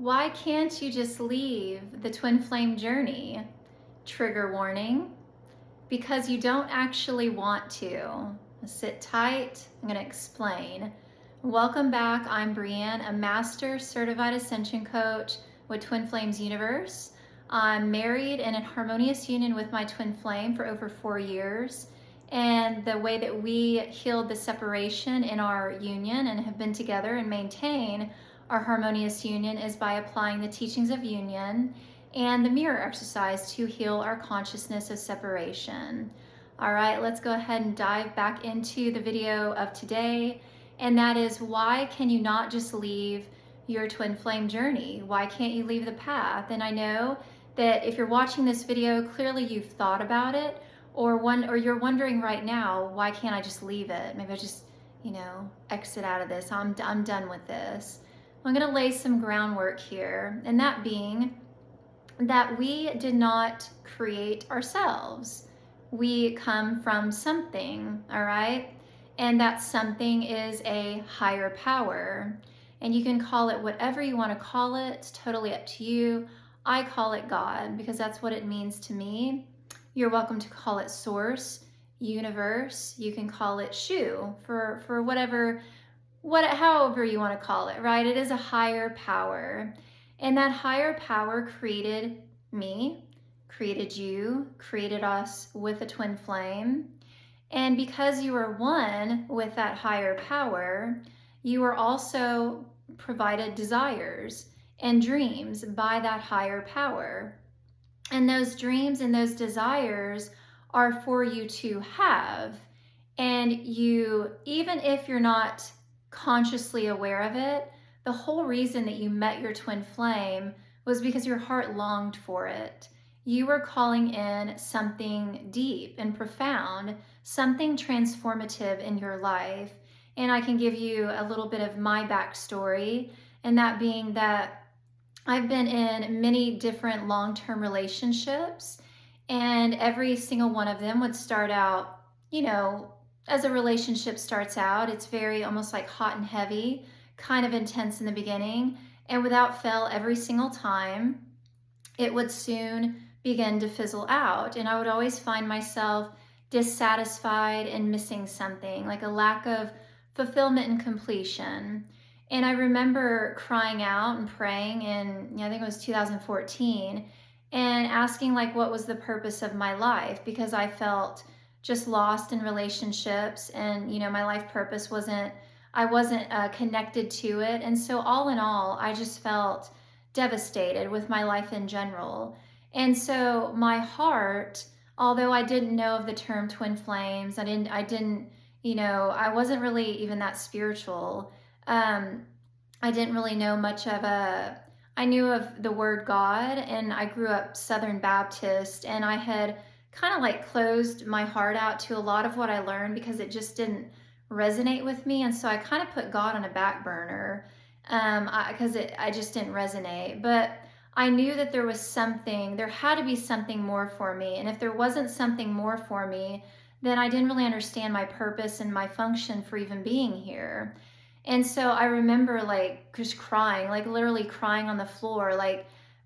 Why can't you just leave the twin flame journey? Trigger warning, because you don't actually want to. Sit tight, I'm going to explain. Welcome back, I'm Breann, a master certified ascension coach with Twin Flames Universe. I'm married and in harmonious union with my twin flame for over 4 years. And the way that we healed the separation in our union and have been together and maintain our harmonious union is by applying the teachings of union and the mirror exercise to heal our consciousness of separation. All right, let's go ahead and dive back into the video of today. And that is, why can you not just leave your twin flame journey? Why can't you leave the path? And I know that if you're watching this video, clearly you've thought about it, or you're wondering right now, why can't I just leave it? Maybe I just, exit out of this. I'm done with this. I'm going to lay some groundwork here, and that being that we did not create ourselves. We come from something, all right? And that something is a higher power. And you can call it whatever you want to call it. It's totally up to you. I call it God because that's what it means to me. You're welcome to call it source, universe. You can call it Shu for however you want to call it, right? It is a higher power. And that higher power created me, created you, created us with a twin flame. And because you are one with that higher power, you are also provided desires and dreams by that higher power. And those dreams and those desires are for you to have. And you, even if you're not consciously aware of it, the whole reason that you met your twin flame was because your heart longed for it. You were calling in something deep and profound, something transformative in your life. And I can give you a little bit of my backstory, and that being that I've been in many different long-term relationships, and every single one of them would start out, as a relationship starts out, it's very almost like hot and heavy, kind of intense in the beginning, and without fail, every single time, it would soon begin to fizzle out. And I would always find myself dissatisfied and missing something, like a lack of fulfillment and completion. And I remember crying out and praying in, I think it was 2014, and asking what was the purpose of my life, because I felt just lost in relationships, and my life purpose wasn't connected to it. And so all in all, I just felt devastated with my life in general. And so my heart, although I didn't know of the term twin flames, I wasn't really even that spiritual. I didn't really know much of I knew of the word God, and I grew up Southern Baptist, and I had kind of closed my heart out to a lot of what I learned because it just didn't resonate with me. And so I kind of put God on a back burner because I just didn't resonate. But I knew that there had to be something more for me. And if there wasn't something more for me, then I didn't really understand my purpose and my function for even being here. And so I remember just crying, literally crying on the floor,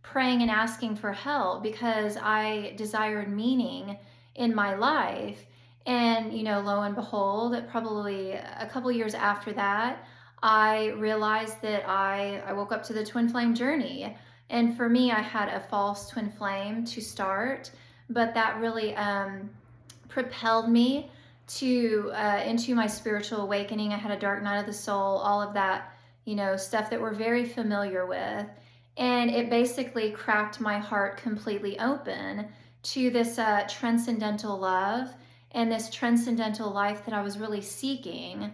praying and asking for help because I desired meaning in my life. And, lo and behold, probably a couple years after that, I realized that I woke up to the twin flame journey. And for me, I had a false twin flame to start, but that really propelled me into my spiritual awakening. I had a dark night of the soul, all of that, stuff that we're very familiar with. And it basically cracked my heart completely open to this transcendental love and this transcendental life that I was really seeking.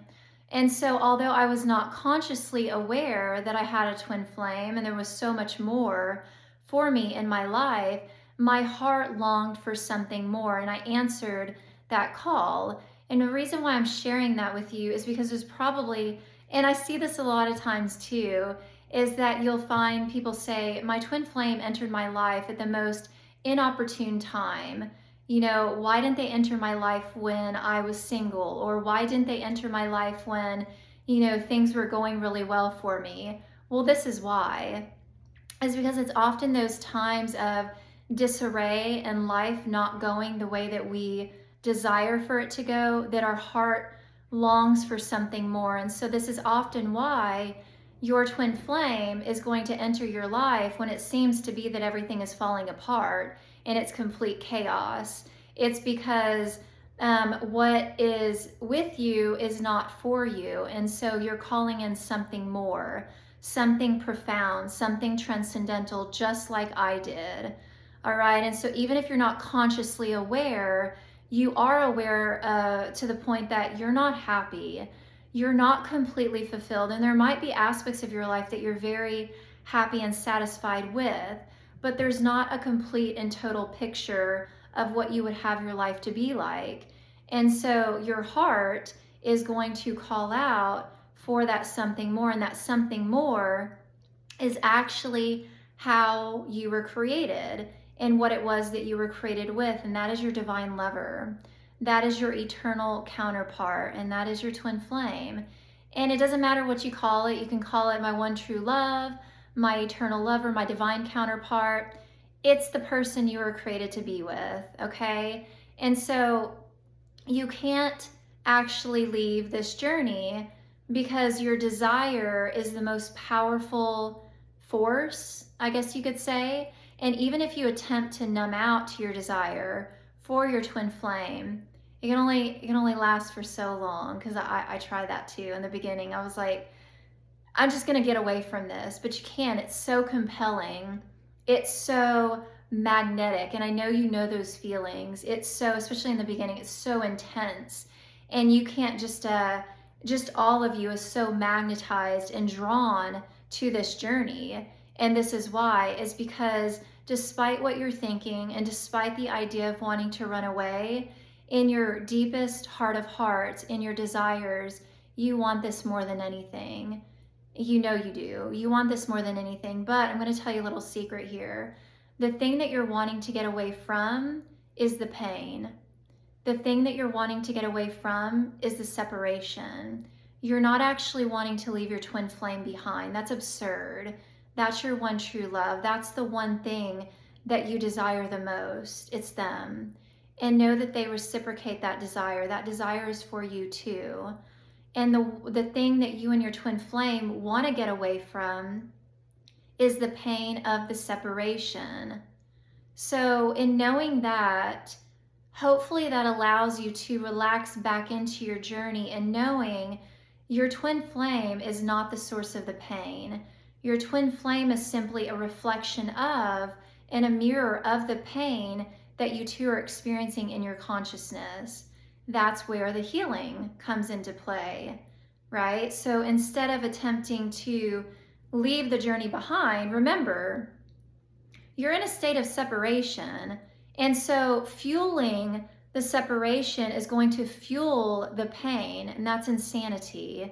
And so although I was not consciously aware that I had a twin flame and there was so much more for me in my life, my heart longed for something more, and I answered that call. And the reason why I'm sharing that with you is because there's probably, and I see this a lot of times too, is that you'll find people say, my twin flame entered my life at the most inopportune time. Why didn't they enter my life when I was single? Or why didn't they enter my life when, things were going really well for me? Well, this is why. is because it's often those times of disarray and life not going the way that we desire for it to go, that our heart longs for something more. And so this is often why your twin flame is going to enter your life when it seems to be that everything is falling apart and it's complete chaos. It's because what is with you is not for you. And so you're calling in something more, something profound, something transcendental, just like I did. All right. And so even if you're not consciously aware, you are aware to the point that you're not happy, you're not completely fulfilled, and there might be aspects of your life that you're very happy and satisfied with, but there's not a complete and total picture of what you would have your life to be like. And so your heart is going to call out for that something more, and that something more is actually how you were created and what it was that you were created with, and that is your divine lover. That is your eternal counterpart, and that is your twin flame. And it doesn't matter what you call it. You can call it my one true love, my eternal lover, my divine counterpart. It's the person you were created to be with, okay? And so you can't actually leave this journey because your desire is the most powerful force, I guess you could say. And even if you attempt to numb out to your desire for your twin flame, it can only last for so long, because I tried that too in the beginning. I was like, I'm just gonna get away from this, but you can't. It's so compelling. It's so magnetic, and I know you know those feelings. It's so, especially in the beginning, it's so intense, and you can't just all of you is so magnetized and drawn to this journey. And this is why, is because despite what you're thinking and despite the idea of wanting to run away, in your deepest heart of hearts, in your desires, you want this more than anything. You know you do. You want this more than anything. But I'm going to tell you a little secret here. The thing that you're wanting to get away from is the pain. The thing that you're wanting to get away from is the separation. You're not actually wanting to leave your twin flame behind. That's absurd. That's your one true love. That's the one thing that you desire the most. It's them. And know that they reciprocate that desire. That desire is for you too. And the thing that you and your twin flame want to get away from is the pain of the separation. So in knowing that, hopefully that allows you to relax back into your journey, and knowing your twin flame is not the source of the pain. Your twin flame is simply a reflection of and a mirror of the pain that you two are experiencing in your consciousness. That's where the healing comes into play, right? So instead of attempting to leave the journey behind, remember, you're in a state of separation. And so fueling the separation is going to fuel the pain, and that's insanity,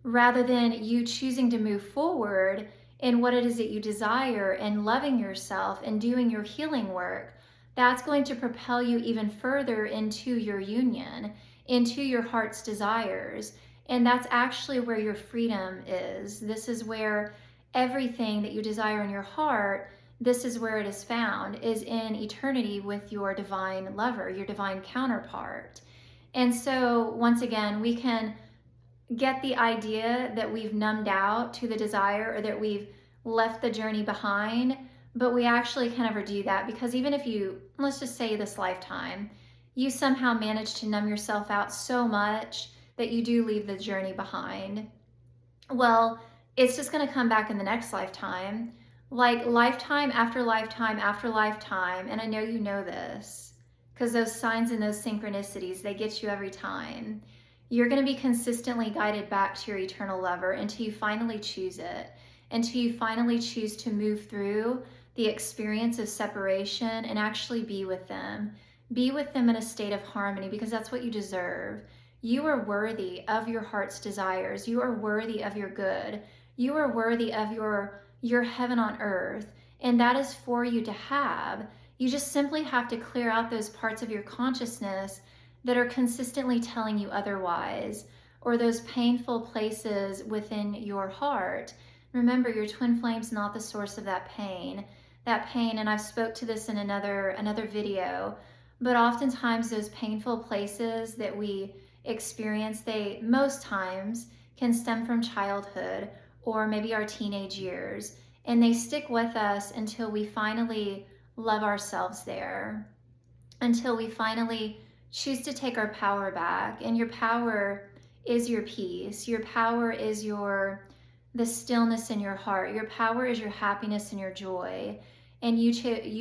rather than you choosing to move forward in what it is that you desire and loving yourself and doing your healing work. That's going to propel you even further into your union, into your heart's desires. And that's actually where your freedom is. This is where everything that you desire in your heart, this is where it is found, is in eternity with your divine lover, your divine counterpart. And so once again, we can get the idea that we've numbed out to the desire, or that we've left the journey behind, but we actually can never do that, because even if you, let's just say this lifetime, you somehow manage to numb yourself out so much that you do leave the journey behind, well, it's just going to come back in the next lifetime, like lifetime after lifetime after lifetime. And I know you know this, because those signs and those synchronicities, they get you every time. You're going to be consistently guided back to your eternal lover until you finally choose it, until you finally choose to move through the experience of separation and actually be with them. Be with them in a state of harmony, because that's what you deserve. You are worthy of your heart's desires. You are worthy of your good. You are worthy of your heaven on earth, and that is for you to have. You just simply have to clear out those parts of your consciousness that are consistently telling you otherwise, or those painful places within your heart. remember your twin flame's not the source of that pain. That pain, and I've spoke to this in another video, but oftentimes those painful places that we experience, they most times can stem from childhood or maybe our teenage years, and they stick with us until we finally love ourselves there, until we finally choose to take our power back. And your power is your peace. Your power is the stillness in your heart. Your power is your happiness and your joy. And you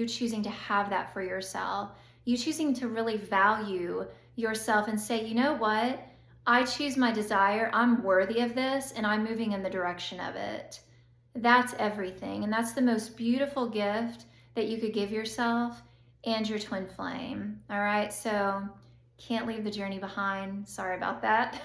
choosing to have that for yourself. You choosing to really value yourself and say, you know what? I choose my desire. I'm worthy of this, and I'm moving in the direction of it. That's everything. And that's the most beautiful gift that you could give yourself and your twin flame. All right. So can't leave the journey behind. Sorry about that.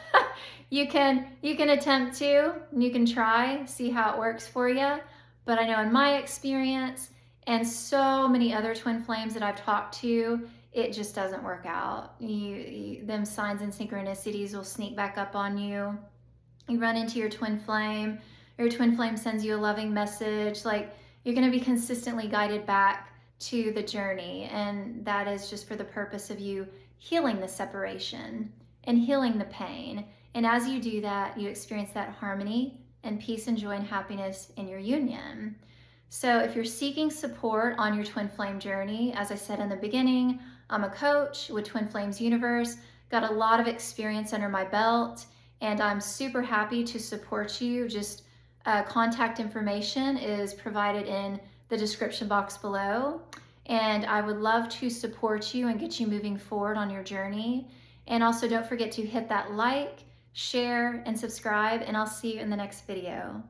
You can attempt to, you can try, see how it works for you. But I know in my experience and so many other twin flames that I've talked to, it just doesn't work out. Them signs and synchronicities will sneak back up on you. You run into your twin flame, or your twin flame sends you a loving message. Like, you're going to be consistently guided back to the journey, and that is just for the purpose of you healing the separation and healing the pain. And as you do that, you experience that harmony and peace and joy and happiness in your union. So if you're seeking support on your twin flame journey, as I said in the beginning, I'm a coach with Twin Flames Universe, got a lot of experience under my belt, and I'm super happy to support you. Just contact information is provided in the description box below. And I would love to support you and get you moving forward on your journey. And also don't forget to hit that like, share, and subscribe, and I'll see you in the next video.